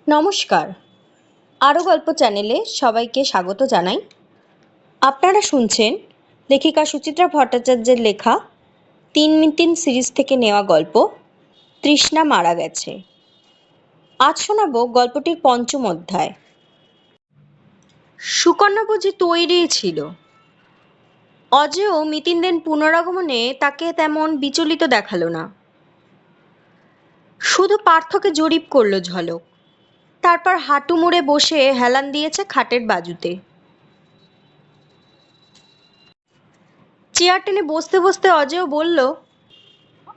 নমস্কার। আরও গল্প চ্যানেলে সবাইকে স্বাগত জানাই। আপনারা শুনছেন লেখিকা সুচিত্রা ভট্টাচার্যের লেখা ৩ মিতিন সিরিজ থেকে নেওয়া গল্প তৃষ্ণা মারা গেছে। আজ শোনাব গল্পটির পঞ্চম অধ্যায়। সুকন্যা বুঝি তৈরিই ছিল। অজেয় মিতিনদের পুনরাগমনে তাকে তেমন বিচলিত দেখালো না, শুধু পার্থকে জরিপ করলো ঝলক। তারপর হাঁটু মুড়ে বসে হেলান দিয়েছে খাটের বাজুতে। চেয়ার টেনে বসতে বসতে অজেয় বলল,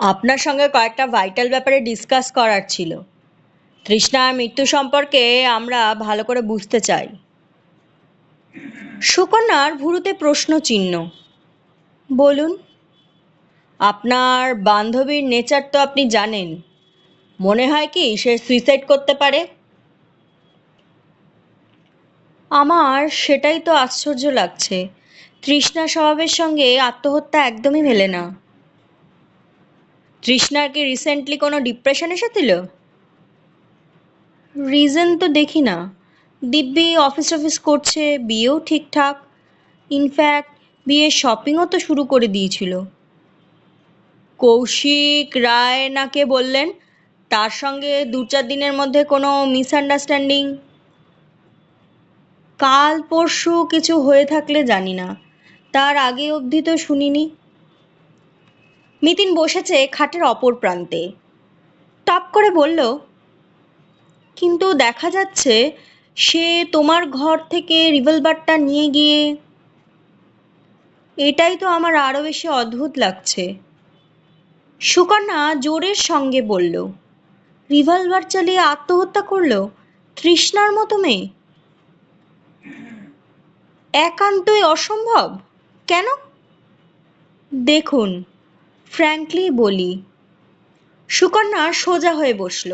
আপনার সঙ্গে কয়েকটা ভাইটাল ব্যাপারে ডিসকাস করার ছিল। তৃষ্ণার মৃত্যু সম্পর্কে আমরা ভালো করে বুঝতে চাই। সুকন্যার ভুরুতে প্রশ্ন চিহ্ন। বলুন। আপনার বান্ধবীর নেচার তো আপনি জানেন। মনে হয় কি সে সুইসাইড করতে পারে? আমার সেটাই তো আশ্চর্য লাগছে। তৃষ্ণা স্বভাবের সঙ্গে আত্মহত্যা একদমই মেলে না। তৃষ্ণার কি রিসেন্টলি কোনো ডিপ্রেশন এসেছিল? রিজন তো দেখি না। দিব্যি অফিস অফিস করছে, বিয়েও ঠিকঠাক। ইনফ্যাক্ট বিয়ের শপিংও তো শুরু করে দিয়েছিল। কৌশিক রায় না কে বললেন তার সঙ্গে ২-৪ দিনের মধ্যে কোনো মিসআন্ডারস্ট্যান্ডিং? কাল পরশু কিছু হয়ে থাকলে জানি না, তার আগে অবধি তো শুনিনি। মিতিন বসেছে খাটের অপর প্রান্তে। টপ করে বলল, কিন্তু দেখা যাচ্ছে সে তোমার ঘর থেকে রিভলভারটা নিয়ে গিয়ে। এটাই তো আমার আরও বেশি অদ্ভুত লাগছে। সুকন্যা জোরের সঙ্গে বলল, রিভলভার চালিয়ে আত্মহত্যা করলো তৃষ্ণার মতো মেয়ে? একান্তই অসম্ভব। কেন? দেখুন, ফ্র্যাঙ্কলি বলি। সুকন্যা সোজা হয়ে বসল।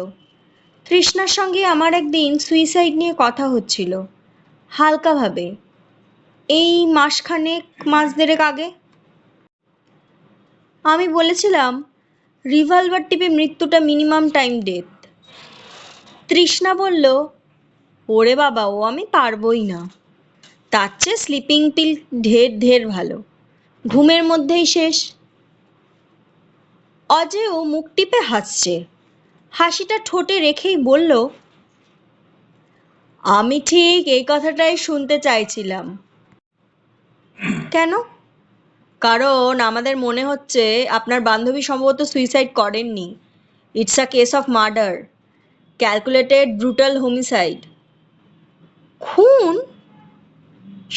তৃষ্ণার সঙ্গে আমার একদিন সুইসাইড নিয়ে কথা হচ্ছিল, হালকাভাবে, এই মাস দেড়েক আগে। আমি বলেছিলাম রিভলভার টিপে মৃত্যুটা মিনিমাম টাইম ডেথ। তৃষ্ণা বলল, ওরে বাবা, ও আমি পারবই না। তার চেয়ে স্লিপিং পিল ঢের ঢের ভালো, ঘুমের মধ্যেই শেষ। অজেয় মুখ টিপে হাসছে। হাসিটা ঠোঁটে রেখেই বলল, আমি ঠিক এই কথাটাই শুনতে চাইছিলাম। কেন? কারণ আমাদের মনে হচ্ছে আপনার বান্ধবী সম্ভবত সুইসাইড করেননি। It's a case of murder, calculated brutal homicide. খুন?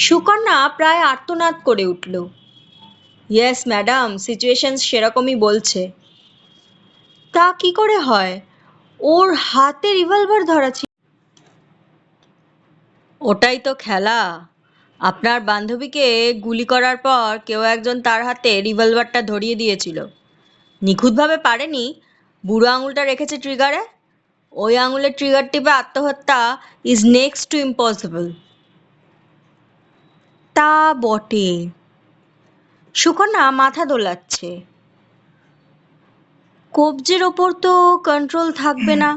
সুকন্যা প্রায় আর্তনাদ করে উঠল। ইয়েস ম্যাডাম, সিচুয়েশন সেরকমই বলছে। তা কি করে হয়? ওর হাতে রিভলভার ধরা ছিল। ওটাই তো খেলা। আপনার বান্ধবীকে গুলি করার পর কেউ একজন তার হাতে রিভলভারটা ধরিয়ে দিয়েছিল। নিখুঁতভাবে পারেনি, বুড়ো আঙুলটা রেখেছে ট্রিগারে। ওই আঙুলের ট্রিগার টিপে আত্মহত্যা ইজ নেক্সট টু ইম্পসিবল। তা বটে। সুকন্যা মাথা দোলাচ্ছে। কবজের ওপর তো কন্ট্রোল থাকবে না।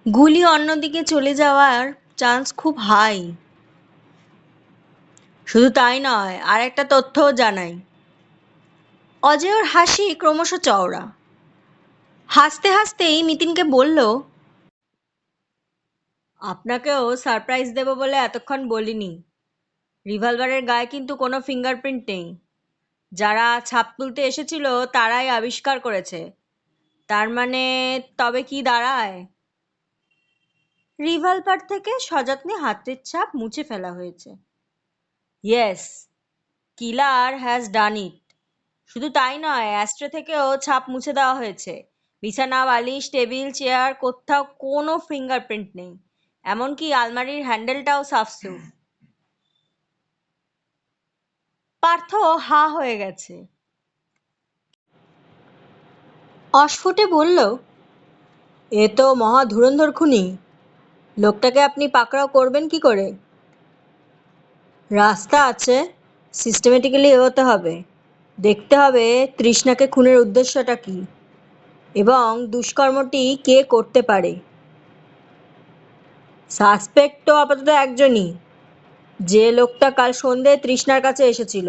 গুলি অন্যদিকে চলে যাওয়ার চান্স খুব হাই। শুধু তাই নয়, আর একটা তথ্যও জানাই। অজয়ের হাসি ক্রমশ চওড়া। হাসতে হাসতেই মিতিনকে বলল, আপনাকেও সারপ্রাইজ দেব বলে এতক্ষণ বলিনি। রিভলভারের গায়ে কিন্তু কোনো ফিঙ্গারপ্রিন্ট নেই। যারা ছাপ তুলতে এসেছিল তারাই আবিষ্কার করেছে। তার মানে তবে কি দাঁড়ায়? রিভলভার থেকে সযত্নে হাতের ছাপ মুছে ফেলা হয়েছে। ইয়েস, কিলার হ্যাজ ডান ইট। শুধু তাই নয়, অ্যাস্ট্রে থেকেও ছাপ মুছে দেওয়া হয়েছে। বিছানা, বালিশ, টেবিল, চেয়ার, কোথাও কোনো ফিঙ্গারপ্রিন্ট নেই। এমনকি আলমারির হ্যান্ডেলটাও সাফসুফ। পার্থ হা হয়ে গেছে। অস্ফুটে বলল, এ তো মহা ধুরন্ধর খুনি। লোকটাকে আপনি পাকড়াও করবেন কি করে? রাস্তা আছে, সিস্টেমেটিক্যালি এগোতে হবে। দেখতে হবে তৃষ্ণাকে খুনের উদ্দেশ্যটা কি এবং দুষ্কর্মটি কে করতে পারে। সাসপেক্ট তো আপাতত একজনই, যে লোকটা কাল সন্ধে তৃষ্ণার কাছে এসেছিল।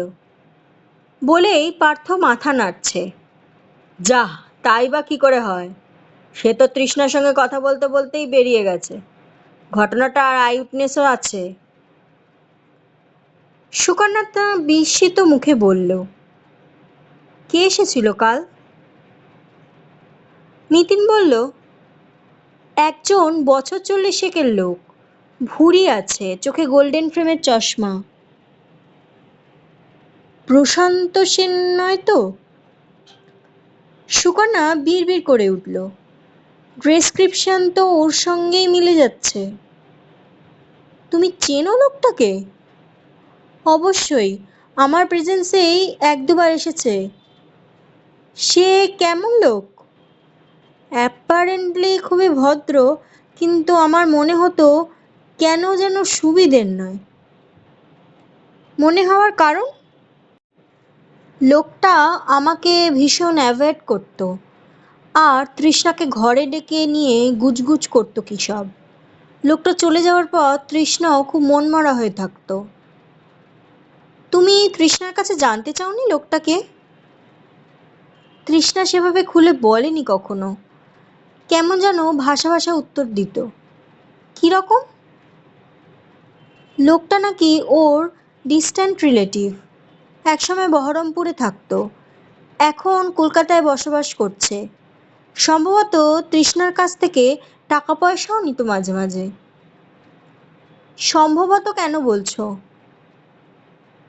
বলেই পার্থ মাথা নাড়ছে। যাহ, তাই বা কি করে হয়? সে তো তৃষ্ণার সঙ্গে কথা বলতে বলতেই বেরিয়ে গেছে। ঘটনাটা আর আই উইটনেসও আছে। সুকন্যা বিস্মিত মুখে বলল, কে এসেছিল কাল? নিতিন বলল, একজন বছর 40-এর লোক, ভুঁড়ি আছে, চোখে গোল্ডেন ফ্রেমের চশমা। প্রশান্ত সেন নয় তো? সুকন্যা বিড়বিড় করে উঠল, ডেসক্রিপশন তো ওর সঙ্গেই মিলে যাচ্ছে। তুমি চেনো লোকটাকে? অবশ্যই, আমার প্রেজেন্সেই 1-2 বার এসেছে। সে কেমন লোক? অ্যাপারেন্টলি খুবই ভদ্র, কিন্তু আমার মনে হতো কেন যেন সুবিধের নয়। মনে হওয়ার কারণ? লোকটা আমাকে ভীষণ অ্যাভয়েড করতো, আর তৃষ্ণাকে ঘরে ডেকে নিয়ে গুজগুজ করতো কী সব। লোকটা চলে যাওয়ার পর তৃষ্ণাও খুব মনমরা হয়ে থাকতো। তুমি তৃষ্ণার কাছে জানতে চাওনি লোকটাকে? তৃষ্ণা সেভাবে খুলে বলেনি কখনো, কেমন যেন ভাষা ভাষা উত্তর দিত। কীরকম? লোকটা নাকি ওর ডিস্ট্যান্ট রিলেটিভ, একসময় বহরমপুরে থাকতো, এখন কলকাতায় বসবাস করছে। সম্ভবত তৃষ্ণার কাছ থেকে টাকা পয়সাও নিত মাঝে মাঝে। সম্ভবত কেন বলছো?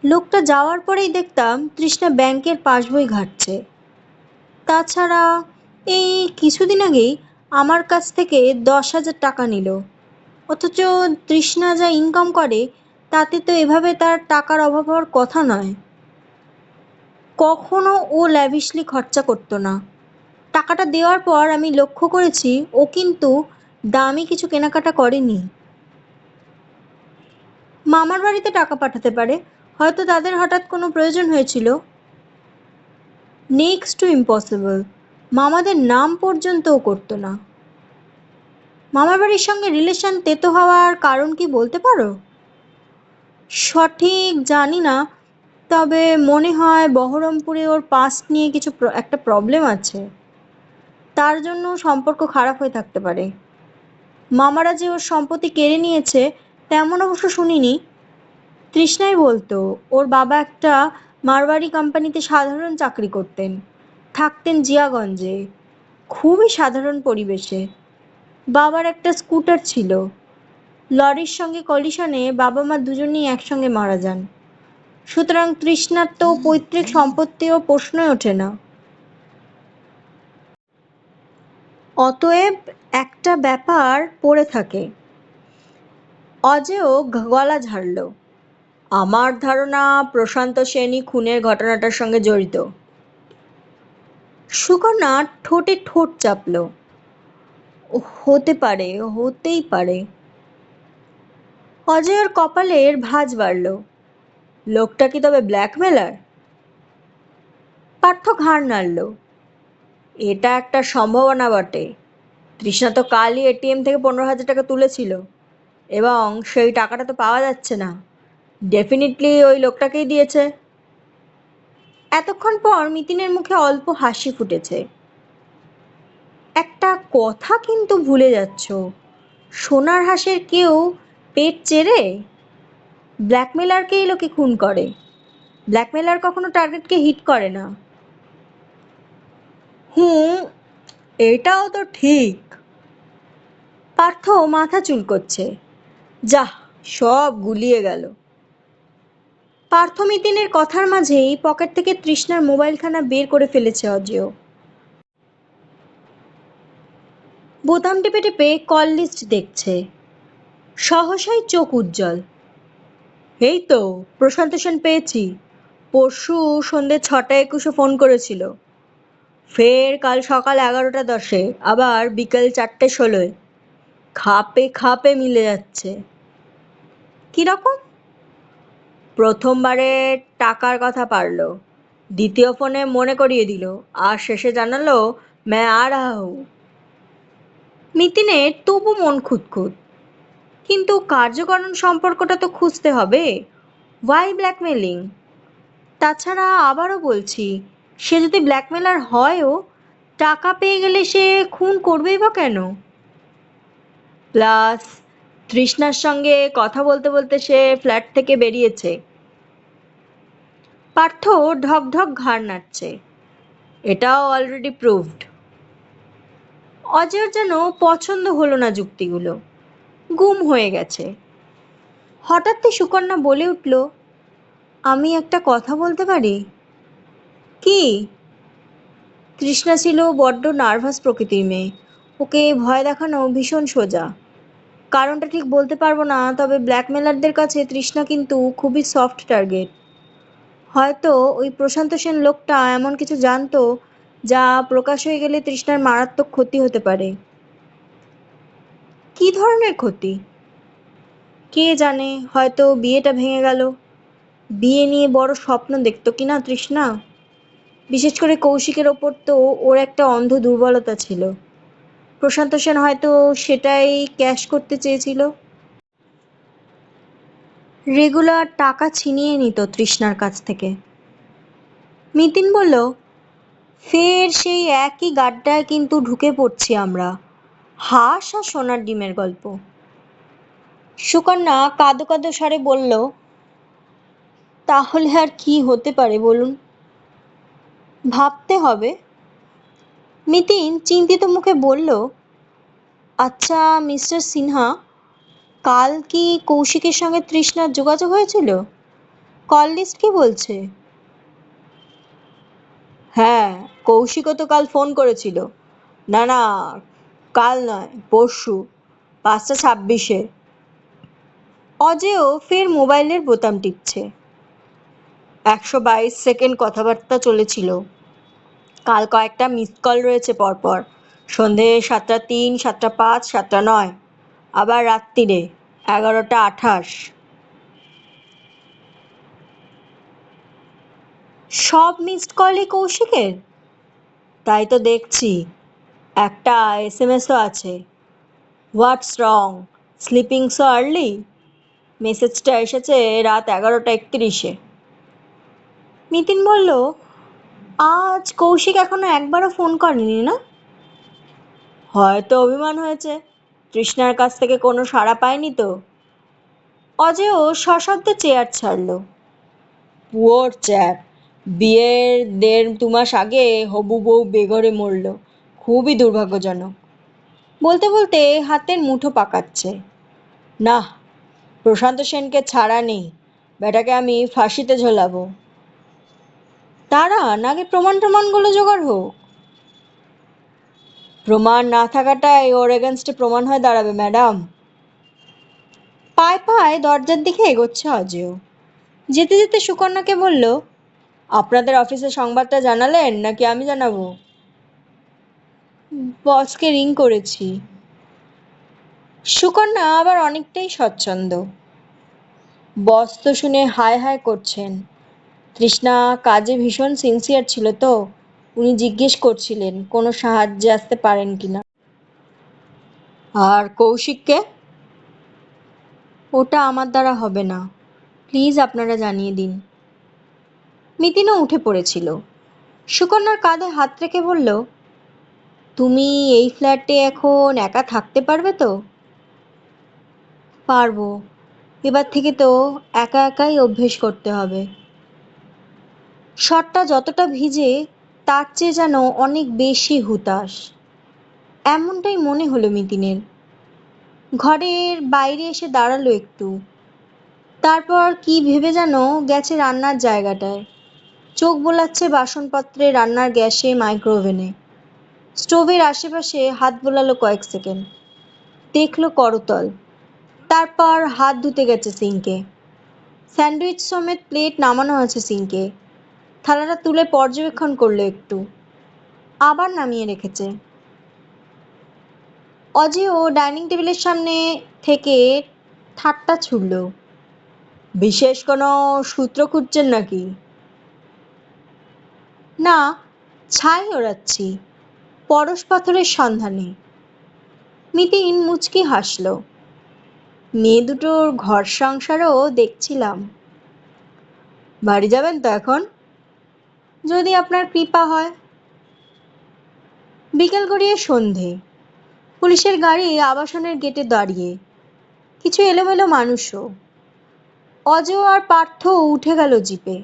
লোকটা যাওয়ার পরেই দেখতাম তৃষ্ণা ব্যাংকের পাসবই ঘাঁটছে। তাছাড়া এই কিছুদিন আগেই আমার কাছ থেকে 10,000 টাকা নিল। অথচ তৃষ্ণা যা ইনকাম করে তাতে তো এভাবে তার টাকার অভাব হওয়ার কথা নয়। কখনো ও ল্যাভিশলি খরচা করতো না। টাকাটা দেওয়ার পর আমি লক্ষ্য করেছি ও কিন্তু দামি কিছু কেনাকাটা করেনি। মামার বাড়িতে টাকা পাঠাতে পারে, হয়তো তাদের হঠাৎ কোনো প্রয়োজন হয়েছিল। নেক্সট টু ইম্পসিবল, মামাদের নাম পর্যন্তও করতো না। মামার বাড়ির সঙ্গে রিলেশন তেতো হওয়ার কারণ কি বলতে পারো? সঠিক জানি না, তবে মনে হয় বহরমপুরে ওর পাস্ট নিয়ে কিছু একটা প্রবলেম আছে, তার জন্য সম্পর্ক খারাপ হয়ে থাকতে পারে। মামারা যে ওর সম্পত্তি কেড়ে নিয়েছে তেমন অবশ্য শুনিনি। তৃষ্ণাই বলতো ওর বাবা একটা মারওয়ারি কোম্পানিতে সাধারণ চাকরি করতেন, থাকতেন জিয়াগঞ্জে, খুবই সাধারণ পরিবেশে। বাবার একটা স্কুটার ছিল, লরির সঙ্গে কলিশনে বাবা মা দুজনেই একসঙ্গে মারা যান। সুতরাং তৃষ্ণার তো পৈতৃক সম্পত্তিও প্রশ্নই ওঠে না। অতএব একটা ব্যাপার পড়ে থাকে। অজেয় গলা ঝাড়ল, আমার ধারণা প্রশান্ত সেনই খুনের ঘটনাটার সঙ্গে জড়িত। সুকন্যা ঠোঁটে ঠোঁট চাপল, হতে পারে, হতেই পারে। অজয়ের কপালের ভাঁজ বাড়ল। লোকটা কি তবে ব্ল্যাকমেলার? পার্থ ঘাড় নাড়ল। এটা একটা সম্ভাবনা বটে। তৃষ্ণা তো কালই এটিএম থেকে 15,000 টাকা তুলেছিল, এবং সেই টাকাটা তো পাওয়া যাচ্ছে না। ডেফিনেটলি ওই লোকটাকেই দিয়েছে। এতক্ষণ পর মিতিনের মুখে অল্প হাসি ফুটেছে। একটা কথা কিন্তু ভুলে যাচ্ছ, সোনার হাঁসের কেউ পেট চেরে? ব্ল্যাকমেলারকেই লোকে খুন করে, ব্ল্যাকমেলার কখনো টার্গেটকে হিট করে না। হুম, এটাও তো ঠিক। পার্থ মাথা চুলকোচ্ছে। যাহ, সব গুলিয়ে গেল। পার্থ মিতিনের কথার মাঝেই পকেট থেকে তৃষ্ণার মোবাইলখানা বের করে ফেলেছে অজেয়। বোতাম টিপে টিপে কল লিস্ট দেখছে। সহসাই চোখ উজ্জ্বল। এই তো প্রশান্ত সেন পেয়েছি। পরশু সন্ধ্যে 6:21 ফোন করেছিল, ফের কাল সকাল 11:10, আবার বিকেল 4:16। খাপে খাপে মিলে যাচ্ছে। কিরকম? প্রথমবারে টাকার কথা পারল, দ্বিতীয় ফোনে মনে করিয়ে দিল, আর শেষে জানালো मैं आ रहा हूँ। মিতিনের তবু মন খুঁতখুঁত। কিন্তু কার্যকরণ সম্পর্কটা তো খুঁজতে হবে। Why blackmailing? তাছাড়া আবারও বলছি, সে যদি ব্ল্যাকমেলার হয়ও, টাকা পেয়ে গেলে সে খুন করবেই বা কেন? প্লাস তৃষ্ণার সঙ্গে কথা বলতে বলতে সে ফ্ল্যাট থেকে বেরিয়েছে। পার্থ ঢক ঢক ঘাড় নাড়ছে। এটাও অলরেডি প্রুভড। অজয়ের যেন পছন্দ হলো না যুক্তিগুলো, গুম হয়ে গেছে। হঠাৎই সুকন্যা বলে উঠল, আমি একটা কথা বলতে পারি? কি? তৃষ্ণা ছিল বড্ড নার্ভাস প্রকৃতির মেয়ে। ওকে ভয় দেখানো ভীষণ সোজা। কারণটা ঠিক বলতে পারবো না, তবে ব্ল্যাকমেলারদের কাছে তৃষ্ণা কিন্তু খুবই সফট টার্গেট। হয়তো ওই প্রশান্ত সেন লোকটা এমন কিছু জানতো যা প্রকাশ হয়ে গেলে তৃষ্ণার মারাত্মক ক্ষতি হতে পারে। কী ধরনের ক্ষতি? কে জানে, হয়তো বিয়েটা ভেঙে গেল। বিয়ে নিয়ে বড় স্বপ্ন দেখতো কিনা তৃষ্ণা। বিশেষ করে কৌশিকের ওপর তো ওর একটা অন্ধ দুর্বলতা ছিল। প্রশান্ত সেন হয়তো সেটাই ক্যাশ করতে চেয়েছিল। রেগুলার টাকা ছিনিয়ে নিত তৃষ্ণার কাছ থেকে। মিতিন বলল, ফের সেই একই গাড্ডায় কিন্তু ঢুকে পড়ছি আমরা। হাঁস আর সোনার ডিমের গল্প। সুকন্যা কাঁদো কাঁদো স্বরে বলল, তাহলে আর কি হতে পারে বলুন? ভাবতে হবে। মিতিন চিন্তিত মুখে বলল, আচ্ছা মিস্টার সিনহা, কাল কি কৌশিকের সঙ্গে তৃষ্ণার যোগাযোগ হয়েছিল? কল লিস্ট কি বলছে? হ্যাঁ, কৌশিকও তো কাল ফোন করেছিল। না না, কাল নয়, পরশু 5:26-এ। অজেয় ফের মোবাইলের বোতাম টিপছে। 122 সেকেন্ড কথাবার্তা চলেছিল। কাল কয়েকটা মিসড কল রয়েছে পরপর। সন্ধে 7:03, 7:05, 7:09, আবার রাত্রিরে 11:28। সব মিসড কলই কৌশিকের? তাই তো দেখছি। একটা এসএমএসও আছে, হোয়াটস রং, স্লিপিং সো আর্লি। মেসেজটা এসেছে রাত 11:31-এ। নিতিন বলল, আজ কৌশিক এখনো একবারও ফোন করেনি না? হয়তো অভিমান হয়েছে, তৃষ্ণার কাছ থেকে কোনো সাড়া পায়নি তো। অজেয় সশব্দে চেয়ার ছাড়ল। পুওর চ্যাপ, বিয়ের 1.5-2 মাস আগে হবু বউ বেঘরে মরল। খুবই দুর্ভাগ্যজনক। বলতে বলতে হাতের মুঠো পাকাচ্ছে। না, প্রশান্ত সেনকে ছাড়া নেই। বেটাকে আমি ফাঁসিতে ঝোলাবো। দাঁড়ান, আগে প্রমাণগুলো জোগাড় হোক। প্রমাণ না থাকাটাই ওর এগেনস্টে প্রমাণ হয়ে দাঁড়াবে ম্যাডাম। পায়ে পায়ে দরজার দিকে এগোচ্ছে অজেয়। যেতে যেতে সুকন্যাকে বলল, আপনাদের অফিসে সংবাদটা জানালেন নাকি আমি জানাবো? বসকে রিং করেছি। সুকন্যা আবার অনেকটাই স্বচ্ছন্দ। বস তো শুনে হায় হায় করছেন। তৃষ্ণা কাজে ভীষণ সিনসিয়ার ছিল তো, উনি জিজ্ঞেস করছিলেন কোনো সাহায্যে আসতে পারেন কিনা। আর কৌশিককে? ওটা আমার দ্বারা হবে না, প্লিজ আপনারা জানিয়ে দিন। মিতিনও উঠে পড়েছিল। সুকন্যার কাঁধে হাত রেখে বলল, তুমি এই ফ্ল্যাটে এখন একা থাকতে পারবে তো? পারবো। এবার থেকে তো একা একাই অভ্যেস করতে হবে। শটটা যতটা ভিজে তার চেয়ে যেন অনেক বেশি হুতাশ, এমনটাই মনে হলো মিতিনের। ঘরের বাইরে এসে দাঁড়ালো একটু, তারপর কি ভেবে যেন গেছে রান্নার জায়গাটায়। চোখ বোলাচ্ছে বাসনপত্রে, রান্নার গ্যাসে, মাইক্রোওভেনে। স্টোভের আশেপাশে হাত বোলালো কয়েক সেকেন্ড, দেখলো করতল। তারপর হাত ধুতে গেছে সিঙ্কে। স্যান্ডউইচ সমেত প্লেট নামানো আছে সিঙ্কে। থালাটা তুলে পর্যবেক্ষণ করলো একটু, আবার নামিয়ে রেখেছে। অজেয় ডাইনিং টেবিলের সামনে থেকে ঠাট্টা ছুড়ল, বিশেষ কোনো সূত্র খুঁজছেন নাকি? না, ছাই ওড়াচ্ছি, পরশ পাথরের সন্ধানে। মিতিন মুচকি হাসল। মেয়ে দুটোর ঘর সংসারও দেখছিলাম। বাড়ি যাবেন তো এখন? যদি আপনার কৃপা হয়। বিকেল গড়িয়ে সন্ধে। পুলিশের গাড়ি আবাসনের গেটে দাঁড়িয়ে, কিছু এলোমেলো মানুষও। অজয় আর পার্থ উঠে গেল জিপে।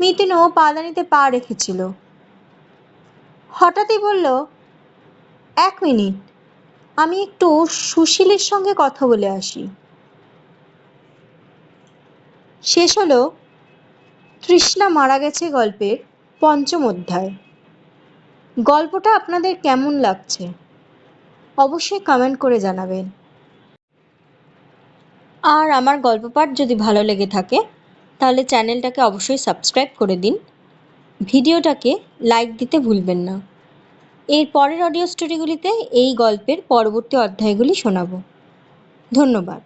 মিতিনও পাদানিতে পা রেখেছিল। হঠাৎই বলল, 1 মিনিট, আমি একটু সুশীলের সঙ্গে কথা বলে আসি। শেষ হলো তৃষ্ণা মারা গেছে গল্পের 5ম অধ্যায়। গল্পটা আপনাদের কেমন লাগছে অবশ্যই কমেন্ট করে জানাবেন। আর আমার গল্প পাঠ যদি ভালো লেগে থাকে তাহলে চ্যানেলটাকে অবশ্যই সাবস্ক্রাইব করে দিন। ভিডিওটাকে লাইক দিতে ভুলবেন না। এর পরের অডিও স্টোরিগুলিতে এই গল্পের পরবর্তী অধ্যায়গুলি শোনাবো। ধন্যবাদ।